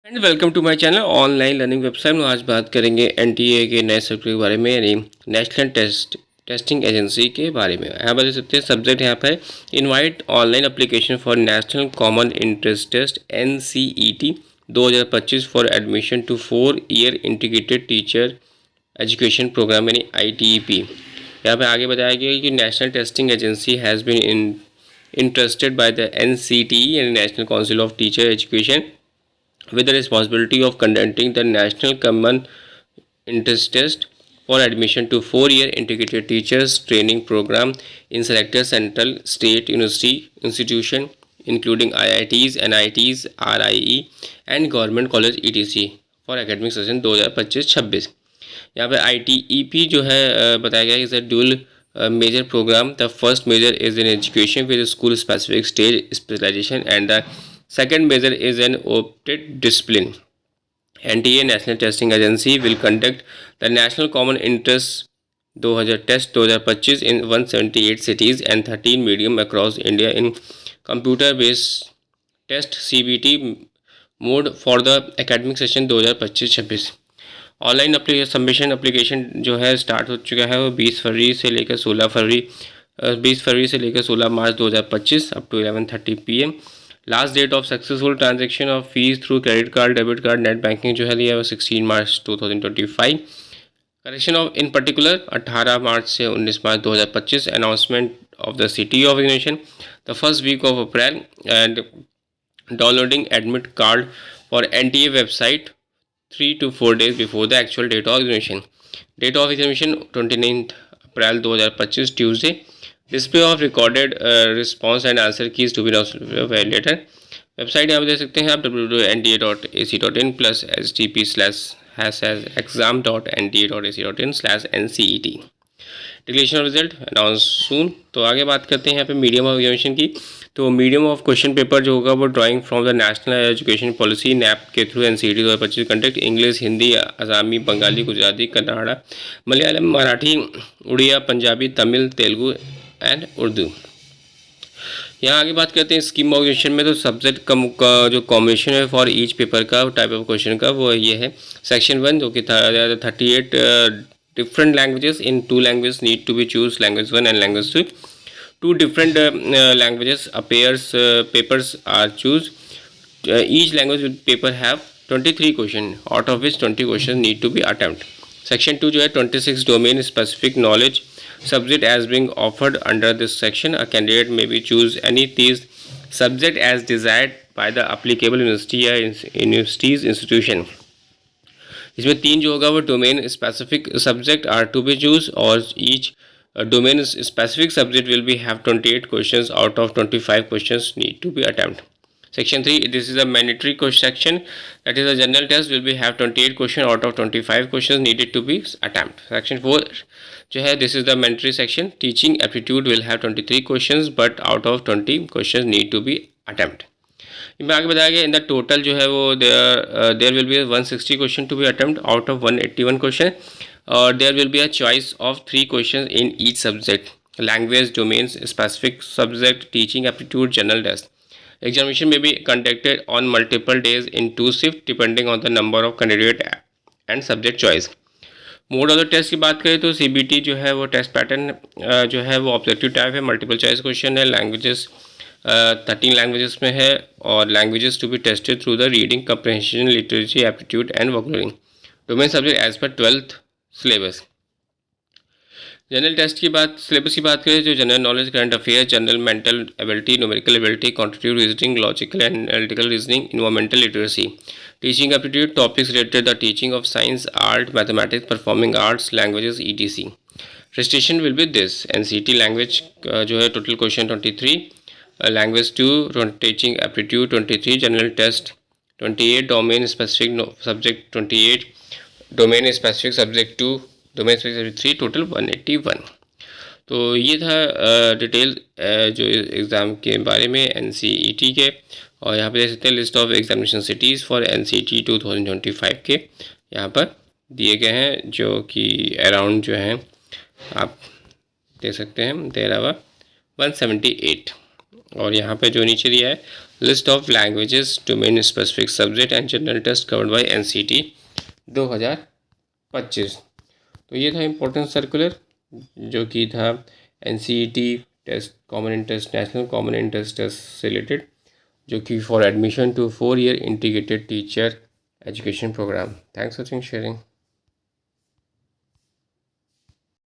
And welcome to my channel online learning website में। आज बात करेंगे एनटीए के नए सब्जेक्ट के बारे में, यानी नेशनल टेस्टिंग एजेंसी के बारे में। यहाँ पर देख सकते हैं सब्जेक्ट यहाँ पर invite online application for national common interest test NCET 2025 for admission to 4 year integrated teacher education program यानी ITEP। यहाँ पे आगे बताया गया कि national testing agency has been interested by the NCTE यानी national council of teacher education with the responsibility of conducting the National Common Interest Test for admission to 4 year integrated teachers training program in selected central state university institution including IITs, NITs, RIE and government college etc for academic session 2025-26। यहाँ पे ITEP जो है बताया गया is a dual major program. The first major is in education with school specific stage specialization and the second major is an opted discipline. NTA National Testing Agency will conduct the National Common Interest 2000 Test 2025 in 178 cities and 13 medium across India in computer based test CBT mode for the academic session 2025-26। Online submission application जो है start हो चुका है वो 20 फरवरी से लेकर 16 March 2025 up to 11:30 PM। Last date of successful transaction of fees through credit card, debit card, net banking जो है दिया है वो 16 March 2025। Correction of in particular 18 March से 19 March 2025। Announcement of the city of examination the first week of April and downloading admit card for NTA website 3 to 4 days before the actual date of examination. Date of examination 29 April 2025 Tuesday. Display of recorded response and answer keys to be later. Website यहाँ पे देख सकते हैं आप www.nta.ac.in plus http://exam.nta.ac.in/NCET। Declaration of result announce सून। तो आगे बात करते हैं यहाँ पे मीडियम ऑफ एग्जामिनेशन की। तो मीडियम ऑफ क्वेश्चन पेपर जो होगा वो drawing from the national education policy NAP के through NCET 2025 conduct English, Hindi, Asami, Bengali, Gujarati, Kannada, Malayalam, Marathi, Odia, Punjabi, Tamil, Telugu and Urdu. यहाँ आगे बात करते हैं स्कीम ऑफ एग्जामिनेशन में। तो सब्जेक्ट का जो कॉम्बिनेशन है फॉर ईच पेपर का टाइप ऑफ क्वेश्चन का वो ये है। सेक्शन 1 जो कि 38 different languages in 2 languages need to be choose language 1 and language 2. Two different languages papers are choose. Each language paper have 23 questions out of which 20 questions need to be attempt. Section 2 जो है 26 domain specific knowledge subject as being offered under this section. A candidate may be choose any these subject as desired by the applicable university या universities institution. इसमें 3 जो होगा वो domain specific subject are to be choose और each domain specific subject will be have 28 questions out of 25 questions need to be attempt. Section 3 this is a mandatory section that is a general test will be have 28 question out of 25 questions needed to be attempt. Section 4 जो है this is the mandatory section teaching aptitude will have 23 questions but out of 20 questions need to be attempt. इनमें आगे बताया गया in the total जो है वो there will be 160 question to be attempt out of 181 question और there will be a choice of 3 question in each subject language domains specific subject teaching aptitude general test. Examination में be conducted on multiple days in 2 shift depending on the number of candidate and subject choice. Mode of the test की बात करें तो CBT जो है वो test pattern जो है वो ऑब्जेक्टिव टाइप है, मल्टीपल चॉइस क्वेश्चन है, लैंग्वेजेस 13 लैंग्वेजेस में है और languages to be tested through the reading comprehension literacy aptitude and vocabulary. Domain subject as per 12th syllabus. General test की बात सिलेबस की बात करें जो general knowledge, current affair, general mental ability, numerical ability, quantitative reasoning, logical and analytical reasoning, environmental literacy, teaching aptitude, topics related the teaching of science, art, mathematics, performing arts, languages ETC। Registration will be this NCT language जो है total question 23, language 2 teaching aptitude 23, general test 28, domain specific subject 28, domain specific subject 2, domain specific 3, total 181। तो ये था detail जो exam के बारे में NCET के। और यहाँ पे देख सकते हैं list of examination cities for NCET 2025 के यहाँ पर दिए गए हैं जो कि अराउंड जो हैं आप देख सकते हैं देर आवर 178 और यहाँ पे जो नीचे दिया है list of languages domain specific subject and general test covered by NCT 2025। तो ये था इम्पोर्टेंट सर्कुलर जो कि था NCET test common interest national common interest test से रिलेटेड, जो कि for admission to 4 year integrated teacher education program. Thanks for sharing.